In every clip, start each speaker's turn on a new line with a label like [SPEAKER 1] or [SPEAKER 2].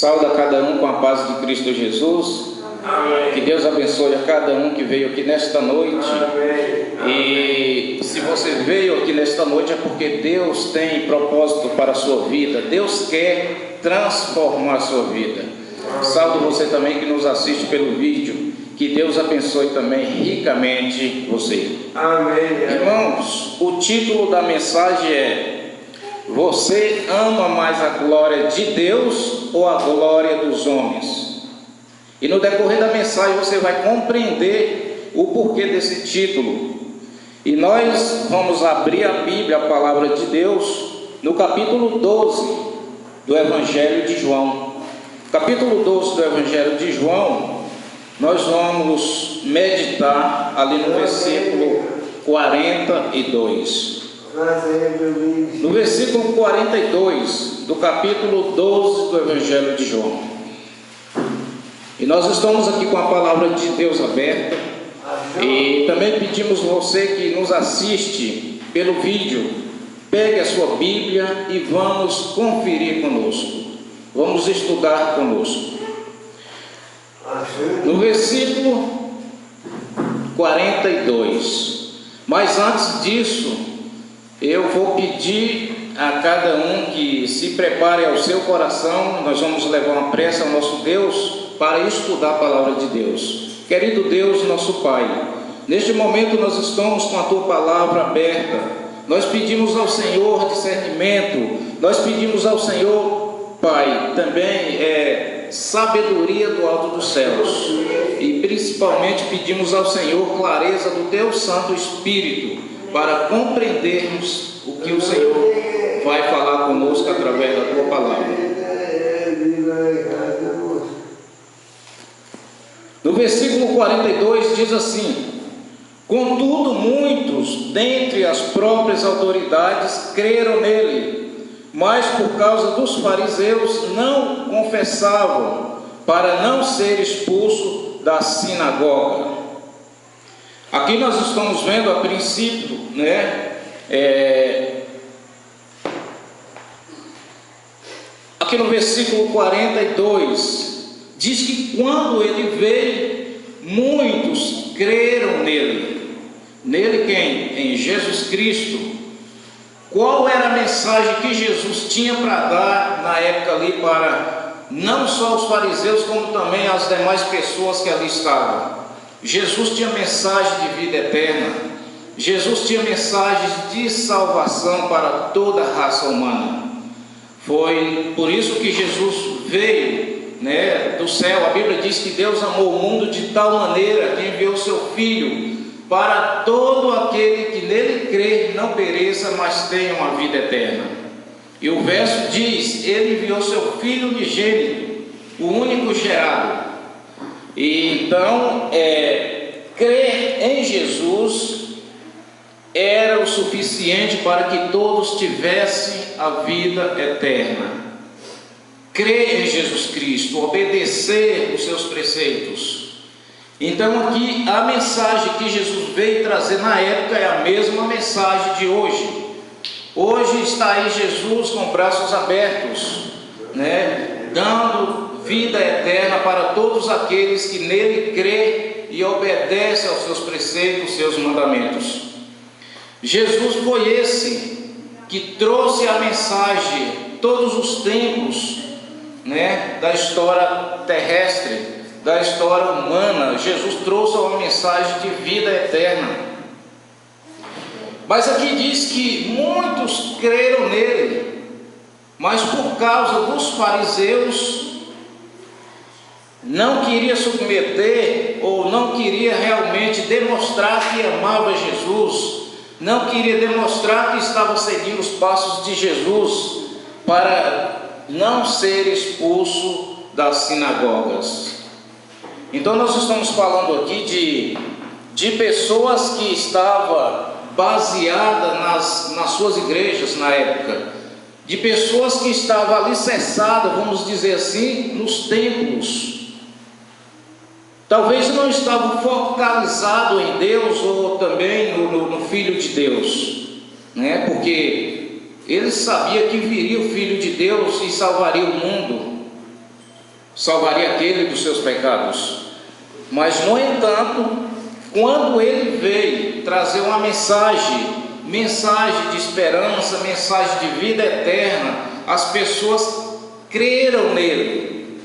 [SPEAKER 1] Saúde a cada um com a paz de Cristo Jesus. Amém. Que Deus abençoe a cada um que veio aqui nesta noite. Amém. E se você veio aqui nesta noite é porque Deus tem propósito para a sua vida. Deus quer transformar a sua vida. Saúde você também que nos assiste pelo vídeo. Que Deus abençoe também ricamente você. Amém. Irmãos, o título da mensagem é: você ama mais a glória de Deus ou a glória dos homens? E no decorrer da mensagem você vai compreender o porquê desse título. E nós vamos abrir a Bíblia, a palavra de Deus, no capítulo 12 do Evangelho de João. Capítulo 12 do Evangelho de João, nós vamos meditar ali no versículo 42. No versículo 42 do capítulo 12 do Evangelho de João. E nós estamos aqui com a palavra de Deus aberta. E também pedimos você que nos assiste pelo vídeo, pegue a sua Bíblia e vamos conferir conosco. Vamos estudar conosco. No versículo 42. Mas antes disso, eu vou pedir a cada um que se prepare ao seu coração. Nós vamos levar uma prece ao nosso Deus para estudar a palavra de Deus. Querido Deus, nosso Pai, neste momento nós estamos com a Tua palavra aberta. Nós pedimos ao Senhor discernimento. Nós pedimos ao Senhor, Pai, também sabedoria do alto dos céus. E principalmente pedimos ao Senhor clareza do Teu Santo Espírito, para compreendermos o que o Senhor vai falar conosco através da Tua palavra. No versículo 42 diz assim: contudo muitos dentre as próprias autoridades creram nele, mas por causa dos fariseus não confessavam, para não ser expulso da sinagoga. Aqui nós estamos vendo a princípio, aqui no versículo 42, diz que quando ele veio, muitos creram nele. Nele quem? Em Jesus Cristo. Qual era a mensagem que Jesus tinha para dar na época ali para não só os fariseus, como também as demais pessoas que ali estavam? Jesus tinha mensagem de vida eterna. Jesus tinha mensagens de salvação para toda a raça humana. Foi por isso que Jesus veio, do céu. A Bíblia diz que Deus amou o mundo de tal maneira que enviou seu Filho, para todo aquele que nele crê não pereça, mas tenha uma vida eterna. E o verso diz: ele enviou seu Filho unigênito, o único gerado. E então, crer em Jesus era o suficiente para que todos tivessem a vida eterna. Crer em Jesus Cristo, obedecer os seus preceitos. Então aqui a mensagem que Jesus veio trazer na época é a mesma mensagem de hoje. Hoje está aí Jesus com braços abertos, dando vida eterna para todos aqueles que nele crê e obedecem aos seus preceitos, seus mandamentos. Jesus foi esse que trouxe a mensagem todos os tempos, da história terrestre, da história humana. Jesus trouxe uma mensagem de vida eterna. Mas aqui diz que muitos creram nele, mas por causa dos fariseus não queria submeter, ou não queria realmente demonstrar que amava Jesus, não queria demonstrar que estava seguindo os passos de Jesus, para não ser expulso das sinagogas. Então nós estamos falando aqui de pessoas que estavam baseadas nas suas igrejas na época, de pessoas que estavam alicerçadas, vamos dizer assim, nos templos. Talvez não estavam focalizados em Deus ou também no Filho de Deus, porque eles sabiam que viria o Filho de Deus e salvaria o mundo. salvaria aquele dos seus pecados. Mas, no entanto, quando ele veio trazer uma mensagem de esperança, mensagem de vida eterna, as pessoas creram nele,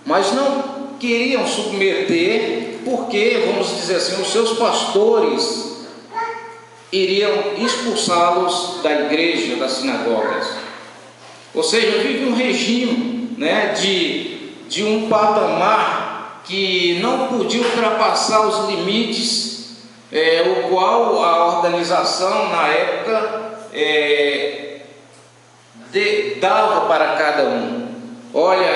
[SPEAKER 1] mas não queriam submeter, porque, vamos dizer assim, os seus pastores iriam expulsá-los da igreja, das sinagogas. Ou seja, vive um regime, né, de um patamar que não podia ultrapassar os limites, o qual a organização na época dava para cada um. Olha,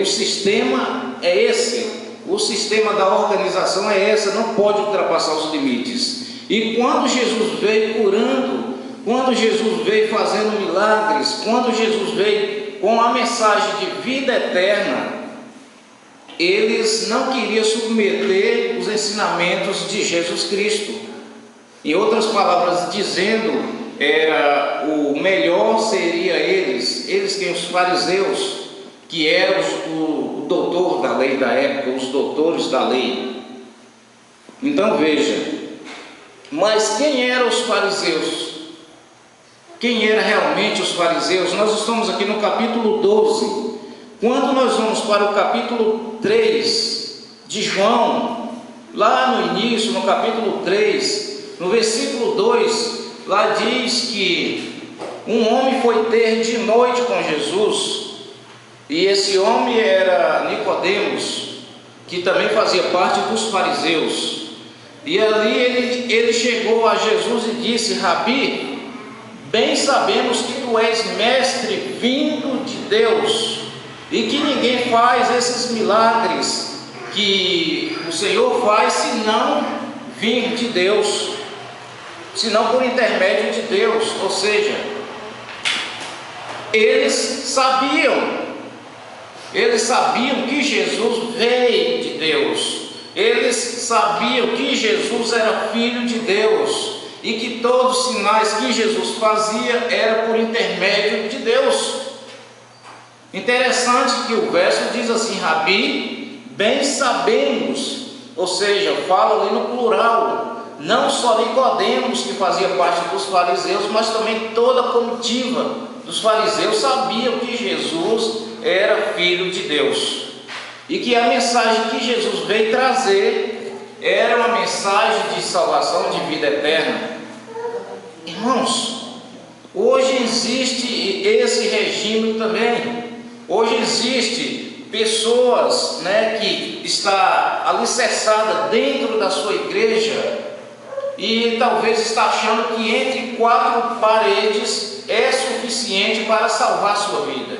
[SPEAKER 1] o sistema é esse, o sistema da organização é esse, não pode ultrapassar os limites. E quando Jesus veio curando, quando Jesus veio fazendo milagres, quando Jesus veio com a mensagem de vida eterna, eles não queriam submeter os ensinamentos de Jesus Cristo. Em outras palavras, dizendo, o melhor seria eles quem? Os fariseus, que eram o doutor da lei da época, os doutores da lei. Então veja, mas quem eram os fariseus? Quem eram realmente os fariseus? Nós estamos aqui no capítulo 12. Quando nós vamos para o capítulo 3 de João, lá no início, no capítulo 3, no versículo 2, lá diz que um homem foi ter de noite com Jesus, e esse homem era Nicodemos, que também fazia parte dos fariseus. E ali ele chegou a Jesus e disse: Rabi, bem sabemos que tu és mestre vindo de Deus, e que ninguém faz esses milagres que o Senhor faz senão vir de Deus, senão por intermédio de Deus. Ou seja, eles sabiam que Jesus veio de Deus, eles sabiam que Jesus era filho de Deus, e que todos os sinais que Jesus fazia era por intermédio de Deus. Interessante que o verso diz assim: Rabi, bem sabemos, ou seja, fala ali no plural, não só Nicodemos, que fazia parte dos fariseus, mas também toda a comitiva dos fariseus sabiam que Jesus era filho de Deus, e que a mensagem que Jesus veio trazer era uma mensagem de salvação, de vida eterna. Irmãos, hoje existe esse regime também. Hoje existe pessoas, né, que está alicerçada dentro da sua igreja e talvez está achando que entre quatro paredes é suficiente para salvar a sua vida.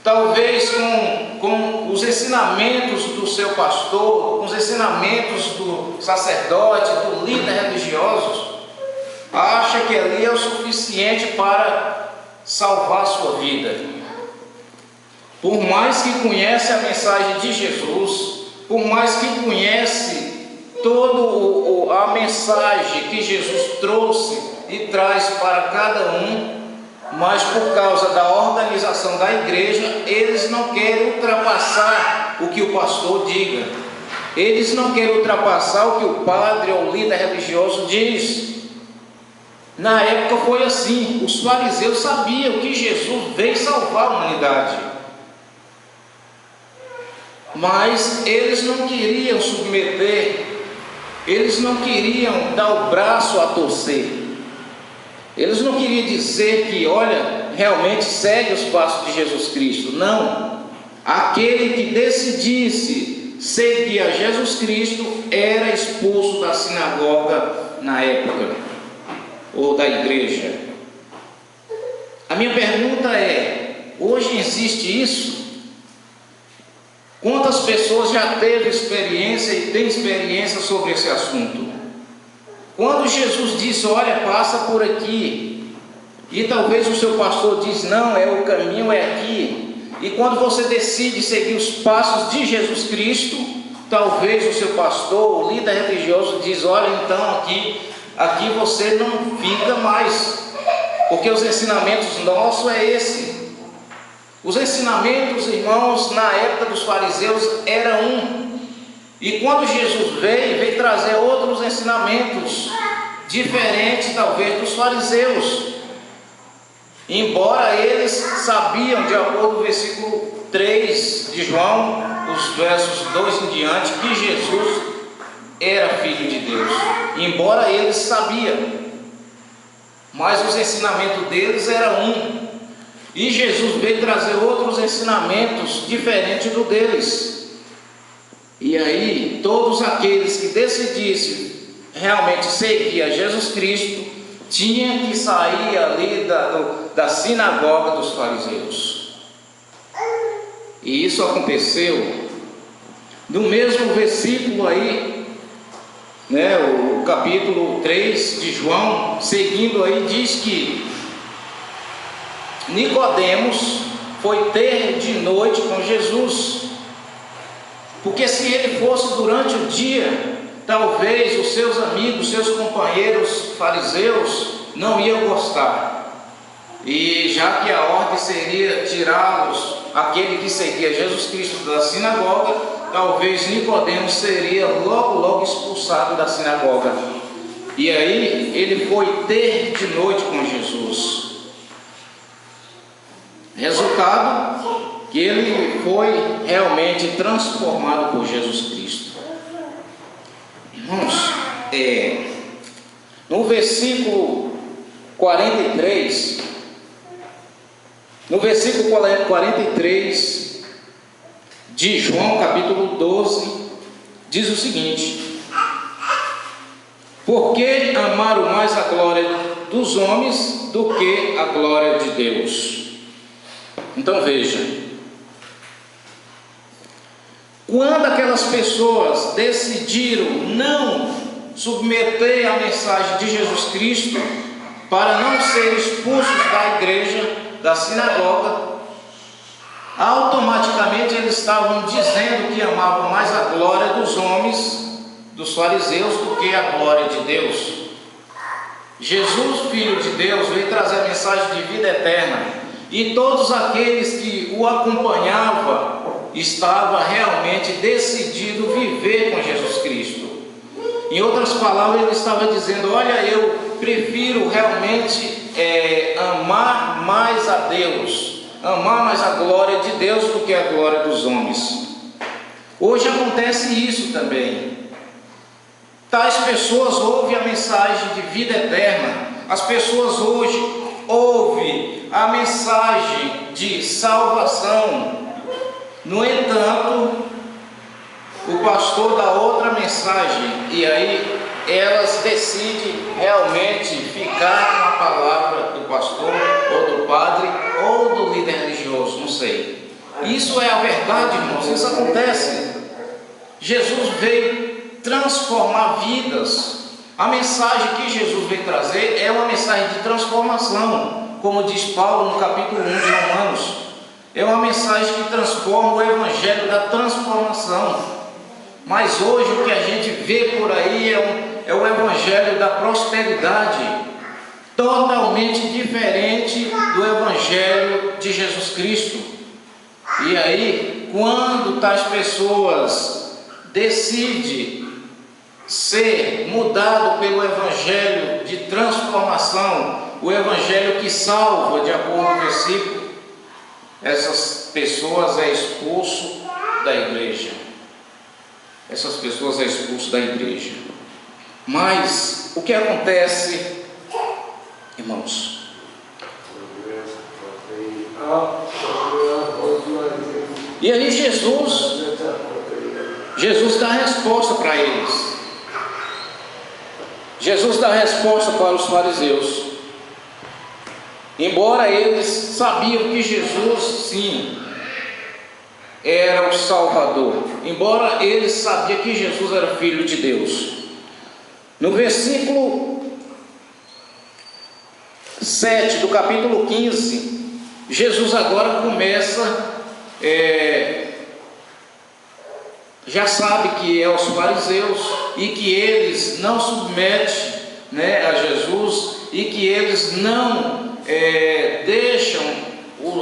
[SPEAKER 1] Talvez com os ensinamentos do seu pastor, com os ensinamentos do sacerdote, do líder religioso, acha que ali é o suficiente para salvar a sua vida. Por mais que conhece a mensagem de Jesus, por mais que conhece toda a mensagem que Jesus trouxe e traz para cada um, mas por causa da organização da igreja, eles não querem ultrapassar o que o pastor diga, eles não querem ultrapassar o que o padre ou o líder religioso diz. Na época foi assim, os fariseus sabiam que Jesus veio salvar a humanidade, mas eles não queriam submeter, eles não queriam dar o braço a torcer, eles não queriam dizer que, olha, realmente segue os passos de Jesus Cristo. Não, aquele que decidisse seguir a Jesus Cristo era expulso da sinagoga na época, ou da igreja. A minha pergunta é: hoje existe isso? Quantas pessoas já teve experiência e tem experiência sobre esse assunto? Quando Jesus disse: olha, passa por aqui, e talvez o seu pastor diz: não, o caminho é aqui, e quando você decide seguir os passos de Jesus Cristo, talvez o seu pastor, o líder religioso, diz: olha, então aqui você não fica mais, porque os ensinamentos nossos é esse. Os ensinamentos, irmãos, na época dos fariseus era um. E quando Jesus veio trazer outros ensinamentos, diferentes talvez dos fariseus. Embora eles sabiam, de acordo com o versículo 3 de João, os versos 2 em diante, que Jesus era Filho de Deus. Embora eles sabiam, mas os ensinamentos deles eram um. E Jesus veio trazer outros ensinamentos diferentes do deles. E aí, todos aqueles que decidissem realmente seguir a Jesus Cristo, tinham que sair ali da sinagoga dos fariseus. E isso aconteceu no mesmo versículo aí, né, o capítulo 3 de João, seguindo aí, diz que Nicodemos foi ter de noite com Jesus, porque se ele fosse durante o dia, talvez os seus amigos, seus companheiros fariseus não iam gostar, e já que a ordem seria tirá-los, aquele que seguia Jesus Cristo, da sinagoga, talvez Nicodemos seria logo expulsado da sinagoga. E aí ele foi ter de noite com Jesus. Resultado, que ele foi realmente transformado por Jesus Cristo. Irmãos, no versículo 43, de João, capítulo 12, diz o seguinte: por que amaram mais a glória dos homens do que a glória de Deus? Então veja, quando aquelas pessoas decidiram não submeter a mensagem de Jesus Cristo para não serem expulsos da igreja, da sinagoga, automaticamente eles estavam dizendo que amavam mais a glória dos homens, dos fariseus, do que a glória de Deus. Jesus, Filho de Deus, veio trazer a mensagem de vida eterna, e todos aqueles que o acompanhavam estavam realmente decididos a viver com Jesus Cristo. Em outras palavras, ele estava dizendo: olha, eu prefiro realmente amar mais a Deus, amar mais a glória de Deus do que a glória dos homens. Hoje acontece isso também. Tais pessoas ouvem a mensagem de vida eterna. As pessoas hoje ouvem a mensagem de salvação. No entanto, o pastor dá outra mensagem, e aí elas decidem realmente ficar com a palavra do pastor, ou do padre, ou do líder religioso, não sei. Isso é a verdade, irmãos, isso acontece. Jesus veio transformar vidas. A mensagem que Jesus veio trazer é uma mensagem de transformação, como diz Paulo no capítulo 1 de Romanos. É uma mensagem que transforma, o evangelho da transformação. Mas hoje o que a gente vê por aí é o evangelho da prosperidade, totalmente diferente do evangelho de Jesus Cristo. E aí, quando tais pessoas decidem ser mudado pelo evangelho de transformação, o evangelho que salva, de acordo com o versículo, essas pessoas é expulso da igreja. Essas pessoas é expulso da igreja. Mas o que acontece, irmãos? E aí Jesus dá a resposta para eles. Jesus dá a resposta para os fariseus. Embora eles sabiam que Jesus, sim, era o Salvador, embora eles sabiam que Jesus era Filho de Deus, no versículo 7 do capítulo 15, Jesus agora começa, já sabe que é os fariseus e que eles não submetem, a Jesus, e que eles não deixam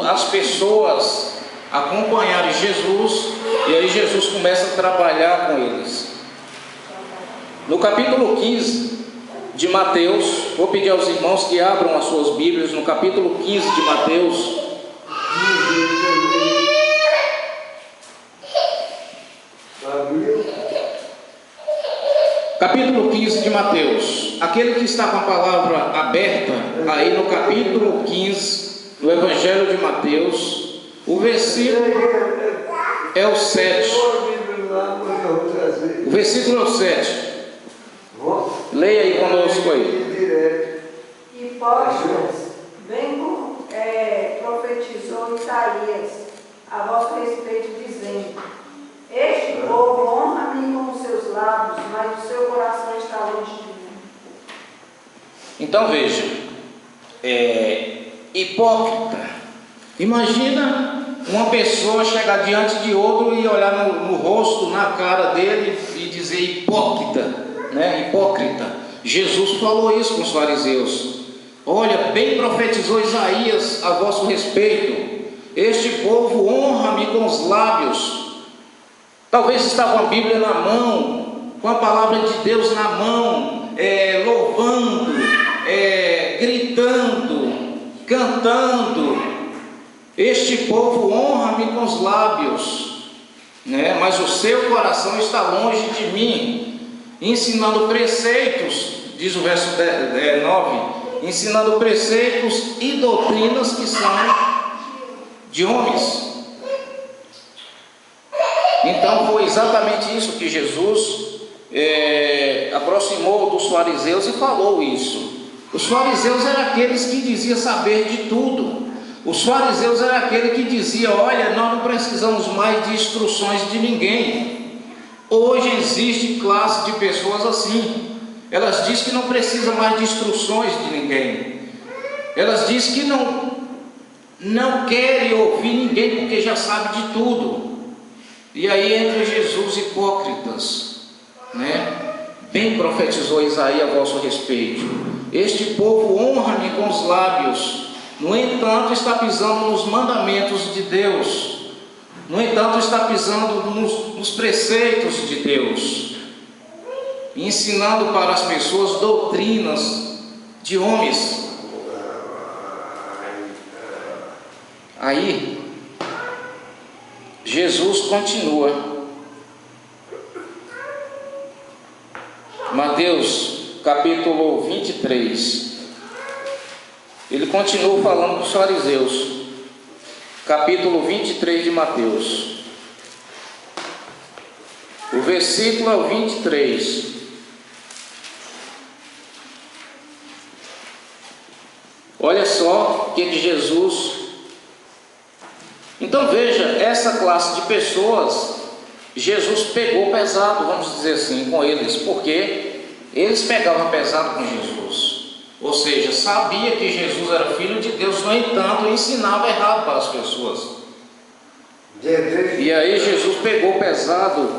[SPEAKER 1] as pessoas acompanharem Jesus, e aí Jesus começa a trabalhar com eles. No capítulo 15 de Mateus, vou pedir aos irmãos que abram as suas Bíblias no capítulo 15 de Mateus. Capítulo 15 de Mateus. Aquele que está com a palavra aberta, aí no capítulo 15 do Evangelho de Mateus, o versículo é o 7. O versículo é o 7. Leia aí conosco aí.
[SPEAKER 2] Hipócritas, bem profetizou Isaías a vosso respeito, dizendo: este povo honra-me com os seus lábios, mas o seu coração está longe de mim.
[SPEAKER 1] Então veja, hipócrita. Imagina uma pessoa chegar diante de outro e olhar no rosto, na cara dele e dizer hipócrita, né? Hipócrita. Jesus falou isso com os fariseus. Olha, bem profetizou Isaías a vosso respeito. Este povo honra-me com os lábios. Talvez estava com a Bíblia na mão, com a palavra de Deus na mão, louvando, gritando, cantando. Este povo honra-me com os lábios, né? Mas o seu coração está longe de mim, ensinando preceitos, diz o verso 9, ensinando preceitos e doutrinas que são de homens. Então foi exatamente isso que Jesus aproximou dos fariseus e falou isso. Os fariseus eram aqueles que diziam saber de tudo. Os fariseus eram aqueles que diziam: olha, nós não precisamos mais de instruções de ninguém. Hoje existe classe de pessoas assim. Elas dizem que não precisam mais de instruções de ninguém. Elas dizem que não querem ouvir ninguém porque já sabe de tudo. E aí entra Jesus, hipócritas, né? Bem profetizou Isaías a vosso respeito. Este povo honra-me com os lábios, no entanto está pisando nos mandamentos de Deus, no entanto está pisando nos preceitos de Deus, ensinando para as pessoas doutrinas de homens. Aí Jesus continua. Mateus capítulo 23. Ele continua falando para os fariseus. Capítulo 23 de Mateus. O versículo é o 23. Olha só o que Jesus... Então veja, essa classe de pessoas, Jesus pegou pesado, vamos dizer assim, com eles, porque eles pegavam pesado com Jesus, ou seja, sabia que Jesus era filho de Deus, no entanto, ensinava errado para as pessoas. E aí Jesus pegou pesado,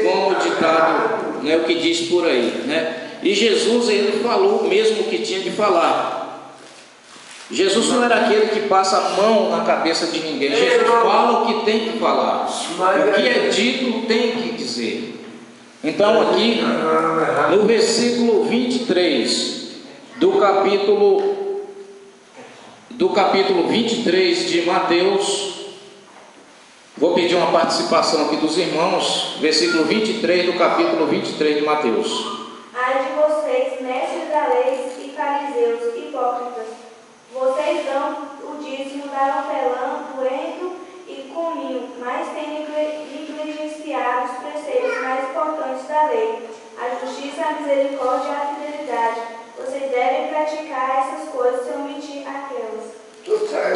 [SPEAKER 1] como o ditado, né, o que diz por aí, né? E Jesus, ele falou mesmo o que tinha de falar. Jesus não era aquele que passa a mão na cabeça de ninguém. Jesus fala o que tem que falar. O que é dito tem que dizer. Então aqui no versículo 23 do capítulo 23 de Mateus, vou pedir uma participação aqui dos irmãos. Versículo 23 do capítulo 23 de Mateus.
[SPEAKER 3] Ai de vocês, mestres da lei e fariseus, hipócritas, vocês dão o dízimo da hortelã, coentro e cominho, mas têm negligenciado os preceitos mais importantes da lei, a justiça, a misericórdia e a fidelidade. Vocês devem praticar essas coisas sem omitir aquelas.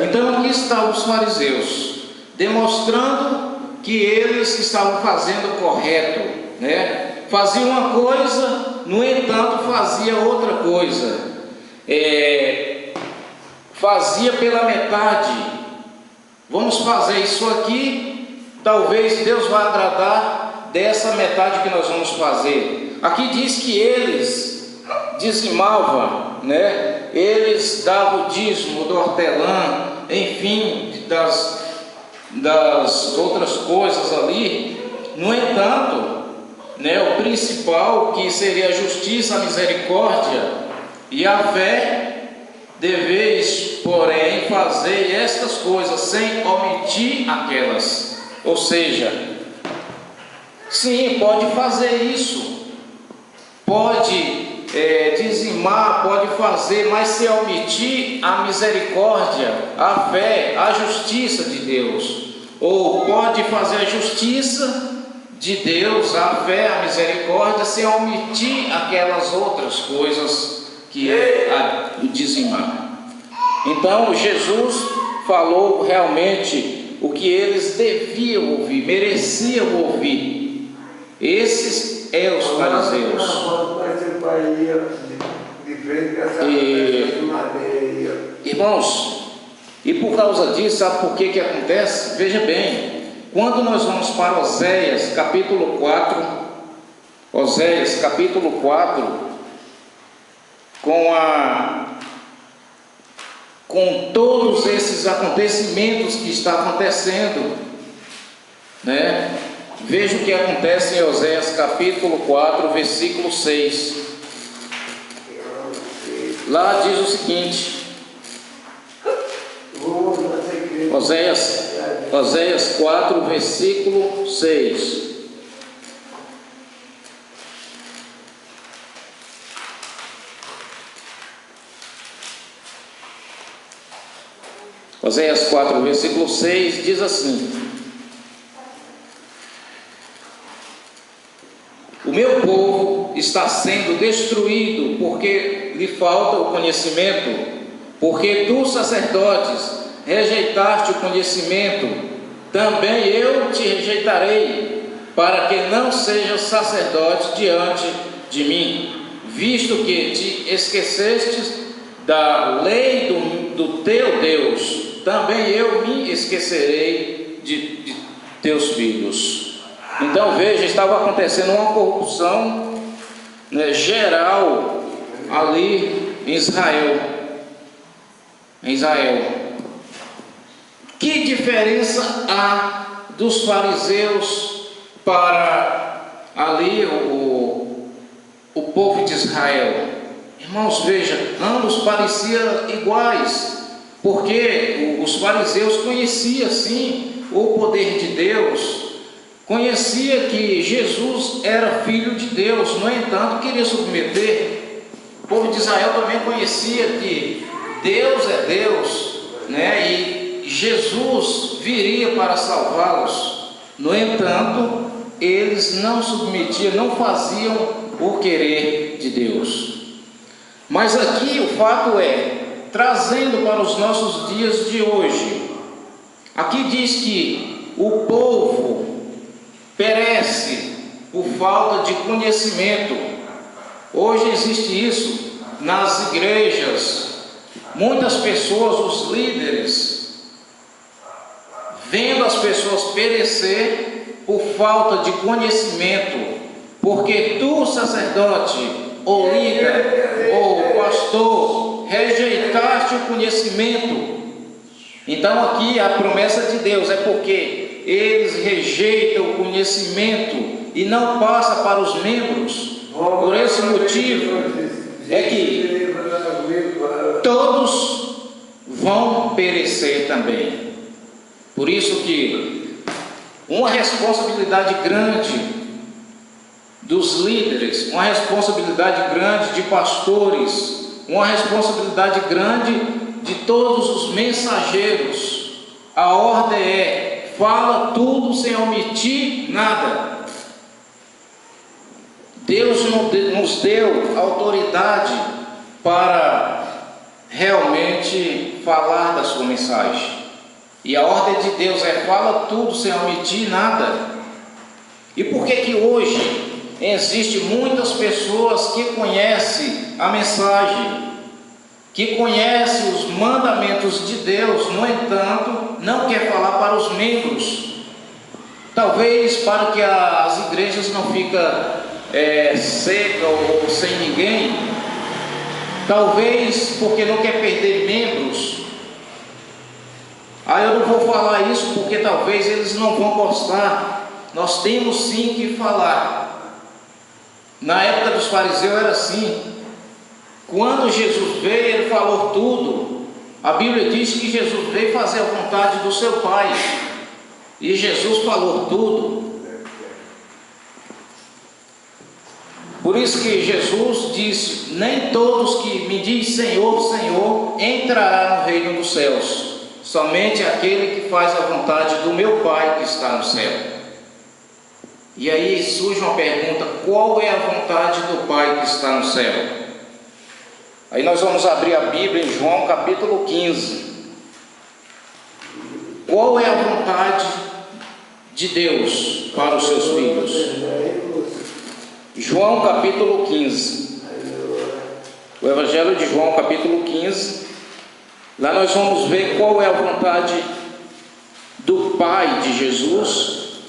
[SPEAKER 1] Então aqui estão os fariseus, demonstrando que eles estavam fazendo o correto, né? Faziam uma coisa, no entanto fazia outra coisa. Fazia pela metade. Vamos fazer isso aqui, talvez Deus vá agradar dessa metade que nós vamos fazer. Aqui diz que eles dizimavam, né? eles davam o dízimo do hortelã, enfim, das outras coisas ali. No entanto, o principal, que seria a justiça, a misericórdia e a fé, deveis, porém, fazer estas coisas sem omitir aquelas. Ou seja, sim, pode fazer isso, pode dizimar, pode fazer, mas se omitir a misericórdia, a fé, a justiça de Deus. Ou pode fazer a justiça de Deus, a fé, a misericórdia, sem omitir aquelas outras coisas que é o dizimar. Então Jesus falou realmente o que eles deviam ouvir, mereciam ouvir. Esses são os fariseus. Irmãos, e por causa disso, sabe por que acontece? Veja bem, quando nós vamos para Oséias capítulo 4, Oséias capítulo 4, com todos esses acontecimentos que está acontecendo, veja o que acontece em Oséias capítulo 4, versículo 6. Lá diz o seguinte, Oséias 4, versículo 6. Oséias 4, versículo 6 diz assim: o meu povo está sendo destruído porque lhe falta o conhecimento, porque tu, sacerdotes, rejeitaste o conhecimento, também eu te rejeitarei, para que não sejas sacerdote diante de mim, visto que te esquecestes da lei do teu Deus, também eu me esquecerei de teus filhos. Então veja, estava acontecendo uma corrupção geral ali em Israel. Que diferença há dos fariseus para ali o povo de Israel? Irmãos, veja, ambos pareciam iguais, porque os fariseus conheciam sim o poder de Deus, conhecia que Jesus era filho de Deus, no entanto queria submeter. O povo de Israel também conhecia que Deus é Deus, e Jesus viria para salvá-los. No entanto, eles não submetiam, não faziam o querer de Deus. Mas aqui o fato é, trazendo para os nossos dias de hoje, aqui diz que o povo perece por falta de conhecimento. Hoje existe isso nas igrejas. Muitas pessoas, os líderes, vendo as pessoas perecer por falta de conhecimento, porque tu, sacerdote, ou líder, ou pastor, rejeitaste o conhecimento. Então aqui a promessa de Deus é porque eles rejeitam o conhecimento e não passa para os membros. Por esse motivo é que todos vão perecer também. Por isso que uma responsabilidade grande dos líderes, uma responsabilidade grande de pastores, uma responsabilidade grande de todos os mensageiros. A ordem é: fala tudo sem omitir nada. Deus nos deu autoridade para realmente falar da sua mensagem. E a ordem de Deus é: fala tudo sem omitir nada. E por que hoje existem muitas pessoas que conhecem a mensagem, que conhecem os mandamentos de Deus, no entanto, não quer falar para os membros? Talvez para que as igrejas não fiquem secas ou sem ninguém. talvez porque não quer perder membros. Eu não vou falar isso porque talvez eles não vão gostar. Nós temos sim que falar. Na época dos fariseus era assim. Quando Jesus veio, ele falou tudo. A Bíblia diz que Jesus veio fazer a vontade do seu Pai. E Jesus falou tudo. Por isso que Jesus disse: nem todos que me dizem Senhor, Senhor, entrará no reino dos céus, somente aquele que faz a vontade do meu Pai que está no céu. E aí surge uma pergunta: qual é a vontade do Pai que está no céu? Aí nós vamos abrir a Bíblia em João capítulo 15. Qual é a vontade de Deus para os seus filhos? João capítulo 15. O Evangelho de João capítulo 15. Lá nós vamos ver qual é a vontade do Pai de Jesus.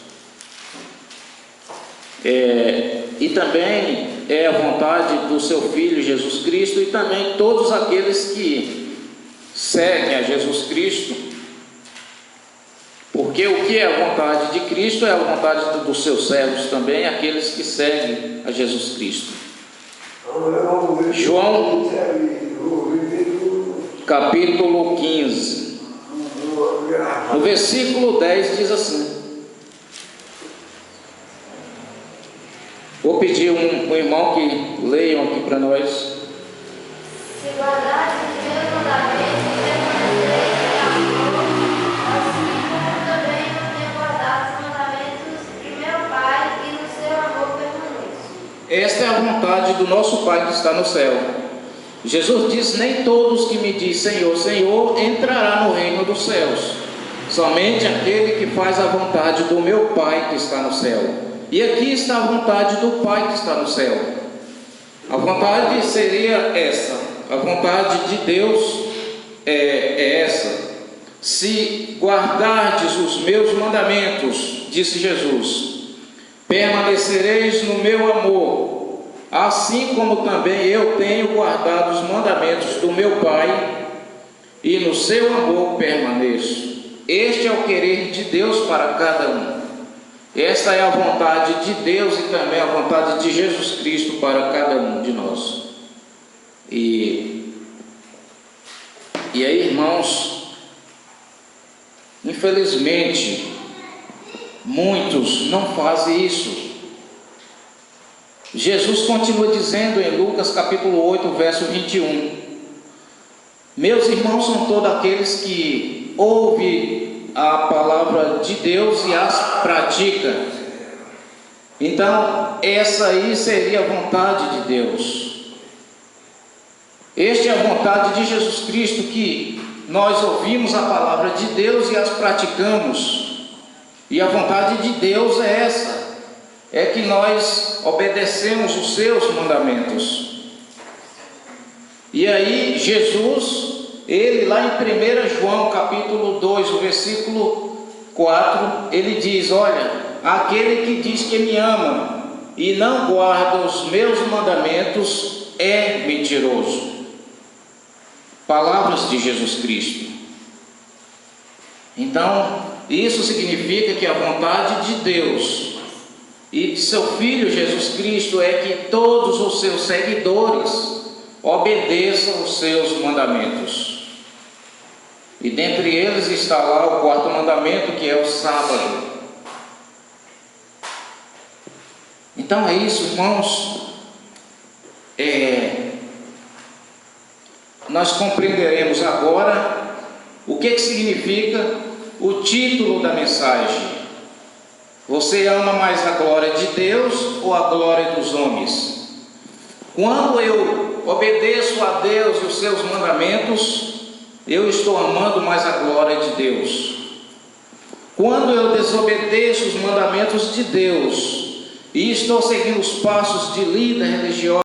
[SPEAKER 1] E também é a vontade do seu Filho Jesus Cristo, e também todos aqueles que seguem a Jesus Cristo, porque o que é a vontade de Cristo é a vontade dos seus servos também, aqueles que seguem a Jesus Cristo. João capítulo 15, no versículo 10 diz assim. Vou pedir um irmão que leiam aqui para nós.
[SPEAKER 3] Se guardares os meus mandamentos, permanecereis em amor, assim como também eu tenho guardado os mandamentos de meu Pai, e no seu amor permaneço.
[SPEAKER 1] Esta é a vontade do nosso Pai que está no céu. Jesus diz: nem todos que me dizem Senhor, Senhor, entrará no reino dos céus, somente aquele que faz a vontade do meu Pai que está no céu. E aqui está a vontade do Pai que está no céu. A vontade seria essa. A vontade de Deus é essa: se guardardes os meus mandamentos, disse Jesus, permanecereis no meu amor, assim como também eu tenho guardado os mandamentos do meu Pai, e no seu amor permaneço. Este é o querer de Deus para cada um. Esta é a vontade de Deus e também a vontade de Jesus Cristo para cada um de nós. E aí, irmãos, infelizmente, muitos não fazem isso. Jesus continua dizendo em Lucas capítulo 8, verso 21: meus irmãos são todos aqueles que ouvem a palavra de Deus e as pratica. Então, essa aí seria a vontade de Deus. Esta é a vontade de Jesus Cristo, que nós ouvimos a palavra de Deus e as praticamos. E a vontade de Deus é essa: é que nós obedecemos os seus mandamentos. E aí Jesus, ele lá em 1 João capítulo 2, o versículo 4, ele diz: olha, aquele que diz que me ama e não guarda os meus mandamentos é mentiroso. Palavras de Jesus Cristo. Então, isso significa que a vontade de Deus e de seu Filho Jesus Cristo é que todos os seus seguidores obedeçam os seus mandamentos. E dentre eles está lá o quarto mandamento, que é o sábado. Então é isso, irmãos. Nós compreenderemos agora o que significa o título da mensagem. Você ama mais a glória de Deus ou a glória dos homens? Quando eu obedeço a Deus e os seus mandamentos, eu estou amando mais a glória de Deus. Quando eu desobedeço os mandamentos de Deus e estou seguindo os passos de líder religioso,